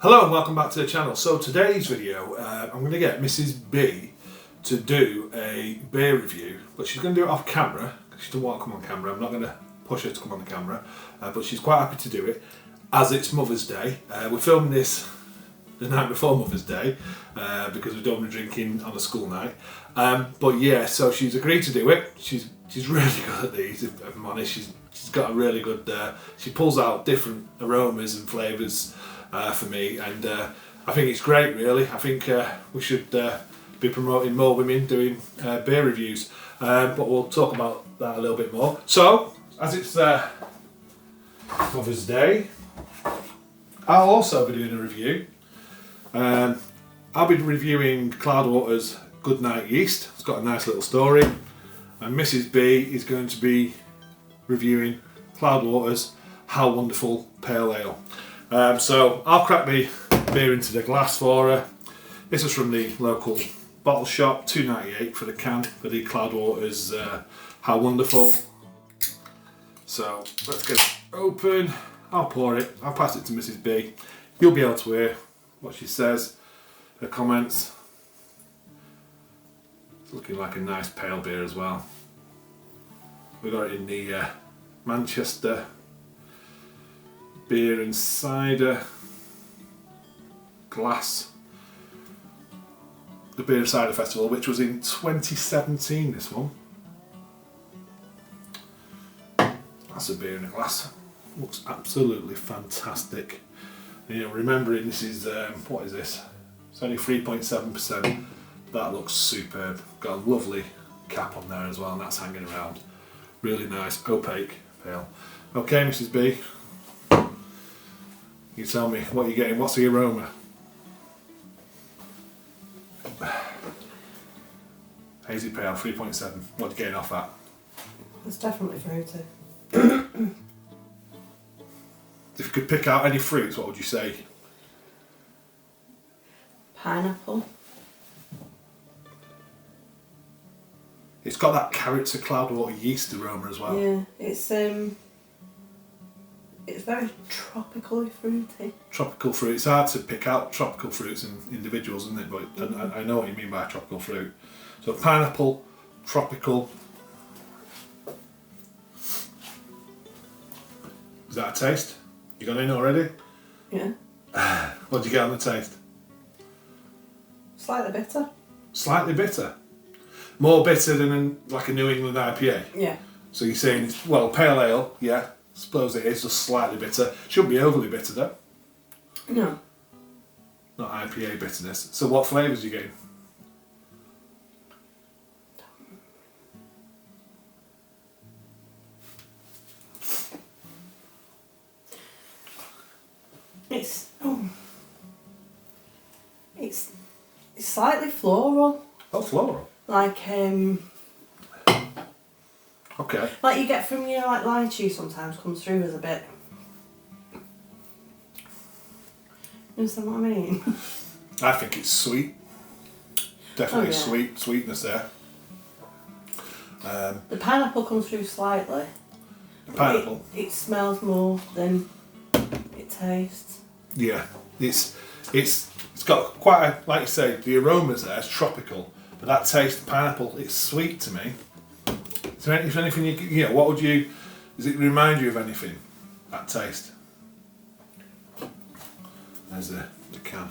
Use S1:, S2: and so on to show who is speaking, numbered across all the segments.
S1: Hello and welcome back to the channel. So today's video, I'm going to get Mrs. B to do a beer review, but she's going to do it off camera because she doesn't want to come on camera. I'm not going to push her to come on the camera, but she's quite happy to do it as it's Mother's Day. We're filming this the night before Mother's Day because we don't want to drinking on a school night. But yeah, so she's agreed to do it. She's really good at these, if I'm honest. She's got a really good, she pulls out different aromas and flavours for me, and I think it's great really. I think we should be promoting more women doing beer reviews, but we'll talk about that a little bit more. So, as it's Mother's Day, I'll also be doing a review. I'll be reviewing Cloudwater's Goodnight Yeast. It's got a nice little story, and Mrs. B is going to be reviewing Cloudwater's How Wonderful Pale Ale. So I'll crack the beer into the glass for her. This is from the local bottle shop, $2.98 for the can for the Cloudwater's How Wonderful. So let's get it open. I'll pour it. I'll pass it to Mrs. B. You'll be able to hear what she says, her comments. It's looking like a nice pale beer as well. We got it in the Manchester Beer and Cider glass. The Beer and Cider Festival, which was in 2017, this one. That's a beer in a glass. Looks absolutely fantastic. You know, remembering this is, what is this? It's only 3.7%. That looks superb. Got a lovely cap on there as well, and that's hanging around. Really nice, opaque pale. Okay, Mrs. B. You tell me what you're getting. What's the aroma? Hazy pale, 3.7. What are you getting off that?
S2: It's definitely fruity.
S1: If you could pick out any fruits, what would you say?
S2: Pineapple.
S1: It's got that character Cloudwater yeast aroma as well.
S2: Yeah, it's very tropically fruity.
S1: Tropical fruit. It's hard to pick out tropical fruits in individuals, isn't it? But I know what you mean by tropical fruit. So pineapple, tropical. Is that a taste? You got in already?
S2: Yeah.
S1: What do you get on the taste?
S2: Slightly bitter.
S1: Slightly bitter. More bitter than like a New England IPA.
S2: Yeah.
S1: So you're saying it's, well, pale ale, yeah. Suppose it is just slightly bitter. Shouldn't be overly bitter though.
S2: No.
S1: Not IPA bitterness. So what flavours are you getting?
S2: It's slightly floral.
S1: Oh, floral.
S2: Like
S1: Okay.
S2: like you get from like lychee sometimes comes through as a bit. You understand what I mean?
S1: I think it's sweet. Definitely
S2: Oh, yeah.
S1: sweetness there.
S2: The pineapple comes through slightly.
S1: The pineapple.
S2: It smells more than it tastes.
S1: Yeah. It's got quite a, like you say, the aromas there is tropical, but that taste, pineapple, it's sweet to me. Is there anything you know? What would you? Does it remind you of anything? That taste. There's the can.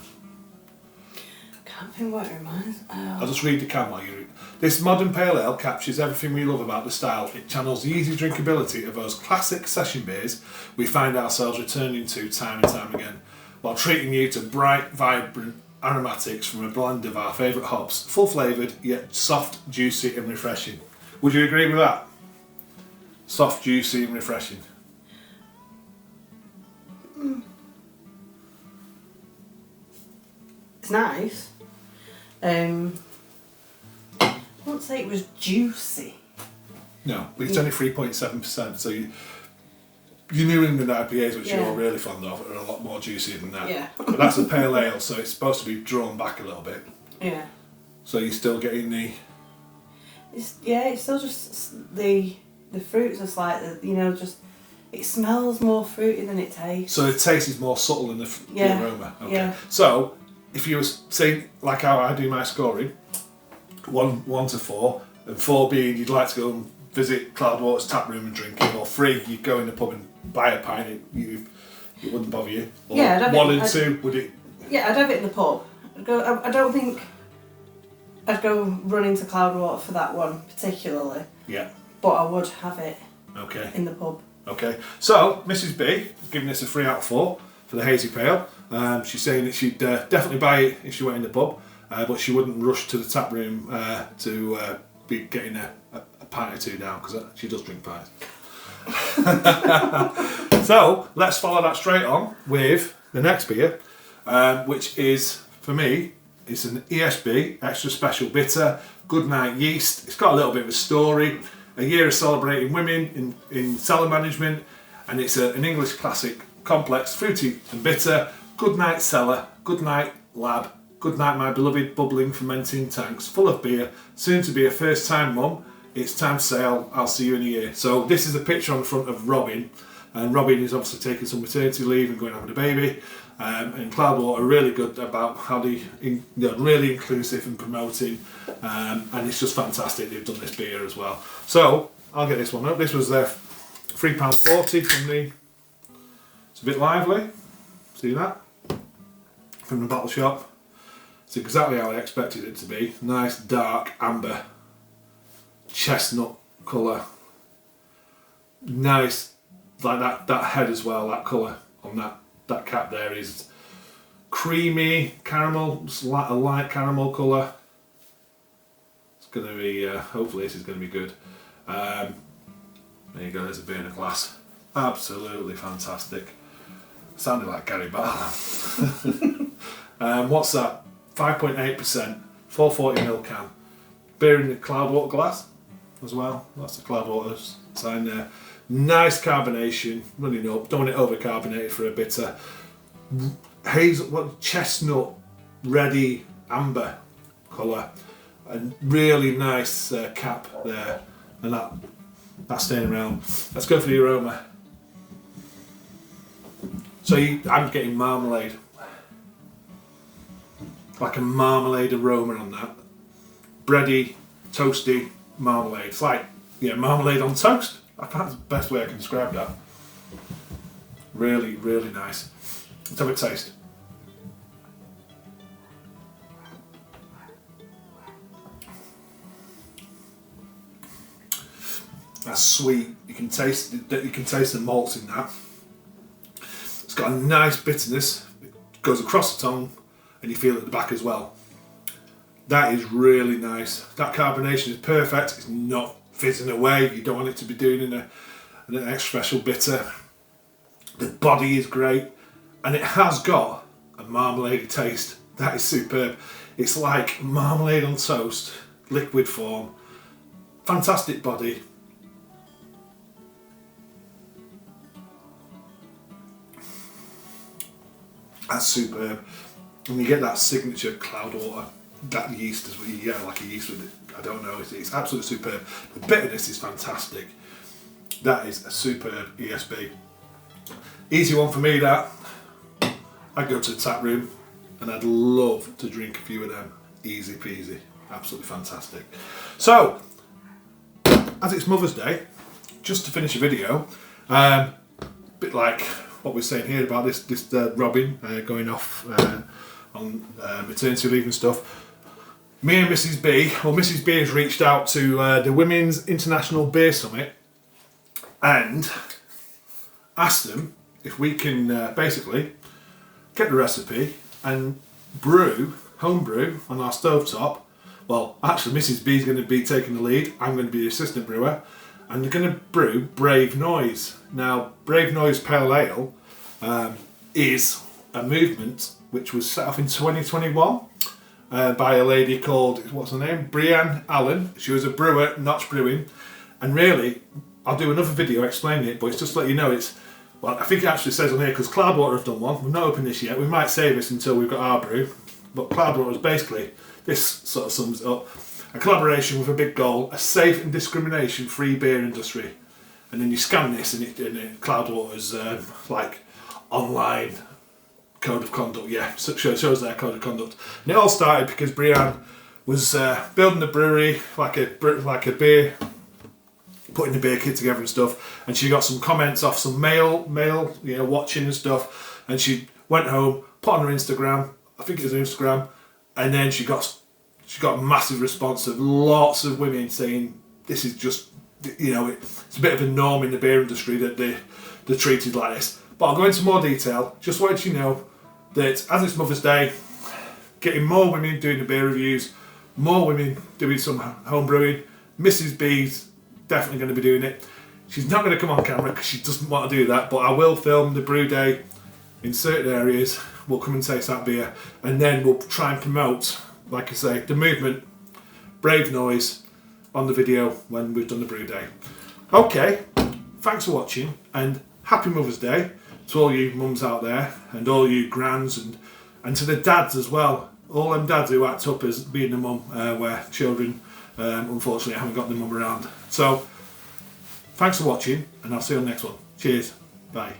S2: Can't think what it reminds.
S1: I'll just read the can while you read. This modern pale ale captures everything we love about the style. It channels the easy drinkability of those classic session beers we find ourselves returning to time and time again, while treating you to bright, vibrant aromatics from a blend of our favourite hops, full flavoured yet soft, juicy and refreshing. Would you agree with that? Soft, juicy and refreshing.
S2: It's nice. I wouldn't say it was juicy.
S1: No, but it's only 3.7%, so your New England IPAs, which
S2: Yeah.
S1: you're really fond of, are a lot more juicy than that.
S2: Yeah.
S1: But that's a pale ale, so it's supposed to be drawn back a little bit.
S2: Yeah.
S1: So you're still getting the...
S2: It's still just the fruits are slightly, just It smells more fruity than it tastes.
S1: So the taste is more subtle than the
S2: Yeah.
S1: aroma. Okay.
S2: Yeah.
S1: So if you were saying like how I do my scoring, 1 to 4, and 4 being you'd like to go and visit Cloudwater's tap room and drink it, or 3 you go in the pub and buy a pint, it wouldn't bother you. Or
S2: Yeah, I'd have
S1: 1
S2: it-
S1: and 2 would it?
S2: Yeah, I'd have it in the pub. I don't think I'd go running to Cloudwater for that one particularly,
S1: Yeah.
S2: but I would have it
S1: Okay.
S2: in the pub.
S1: Okay. So Mrs. B giving this a 3 out of 4 for the hazy pale. She's saying that she'd definitely buy it if she went in the pub, but she wouldn't rush to the tap room to be getting a pint or 2 down, because she does drink pints. So let's follow that straight on with the next beer, which is, for me, it's an ESB extra special bitter, Goodnight yeast. It's got a little bit of a story. A year of celebrating women in cellar management, and it's an English classic, complex, fruity and bitter. Goodnight cellar, goodnight lab, goodnight my beloved bubbling fermenting tanks, full of beer, soon to be a first time mum. It's time to sail, I'll see you in a year. So this is a picture on the front of Robin, and Robin is obviously taking some maternity leave and going out with a baby. And Cloudwater are really good about how they're really inclusive and promoting, and it's just fantastic they've done this beer as well. So I'll get this one up. This was their £3.40 from the. It's a bit lively. See that? From the bottle shop. It's exactly how I expected it to be. Nice dark amber, chestnut colour. Nice, like that head as well. That colour on that cap there is creamy caramel, just a light caramel colour. It's going to be, hopefully this is going to be good. There you go, there's a beer in a glass. Absolutely fantastic. Sounded like Gary Barlow. What's that? 5.8%, 440ml can. Beer in the Cloudwater glass as well. That's the Cloudwater sign there. Nice carbonation, running up. Don't want it over carbonated for a bitter. Chestnut, ready amber colour, and really nice cap there, and that's staying around. Let's go for the aroma. So I'm getting marmalade, like a marmalade aroma on that. Bready, toasty marmalade. It's like marmalade on toast. I think that's the best way I can describe that. Really, really nice. Let's have a taste. That's sweet. You can taste the malts in that. It's got a nice bitterness. It goes across the tongue, and you feel it at the back as well. That is really nice. That carbonation is perfect. It's not fizzing away. You don't want it to be doing in an extra special bitter. The body is great, and it has got a marmalade taste. That is superb. It's like marmalade on toast, liquid form. Fantastic body. That's superb. And you get that signature Cloudwater, that yeast is what you get, like a yeast with it. I don't know, it's absolutely superb. The bitterness is fantastic. That is a superb ESB. Easy one for me, that. I'd go to the tap room and I'd love to drink a few of them. Easy peasy. Absolutely fantastic. So, as it's Mother's Day, just to finish a video, a bit like what we're saying here about this Robin going off on maternity leave and stuff. Me and Mrs. B, Mrs. B has reached out to the Women's International Beer Summit and asked them if we can basically get the recipe and homebrew on our stovetop. Well, actually Mrs. B is going to be taking the lead, I'm going to be the assistant brewer, and they're going to brew Brave Noise. Now, Brave Noise Pale Ale is a movement which was set off in 2021 by a lady called, what's her name? Brianne Allen. She was a brewer at Notch Brewing, and really, I'll do another video explaining it, but it's just to let you know I think it actually says on here, because Cloudwater have done one. We've not opened this yet. We might save this until we've got our brew, but Cloudwater is basically, this sort of sums it up, a collaboration with a big goal, a safe and discrimination-free beer industry. and then you scan this, and Cloudwater's like online code of conduct. Yeah, so it shows their code of conduct. And it all started because Brianne was building the brewery, like a beer, putting the beer kit together and stuff, and she got some comments off some male, watching and stuff, and she went home, put on her Instagram, I think it was Instagram, and then she got a massive response of lots of women saying this is just, it's a bit of a norm in the beer industry that they're treated like this. But I'll go into more detail. Just wanted you to know that as it's Mother's Day, getting more women doing the beer reviews, more women doing some home brewing. Mrs. B's definitely going to be doing it. She's not going to come on camera because she doesn't want to do that, but I will film the brew day in certain areas. We'll come and taste that beer, and then we'll try and promote, like I say, the movement, Brave Noise, on the video when we've done the brew day. Okay, thanks for watching, and happy Mother's Day to all you mums out there, and all you grands, and to the dads as well. All them dads who act up as being a mum, where children unfortunately haven't got their mum around. So, thanks for watching, and I'll see you on the next one. Cheers, bye.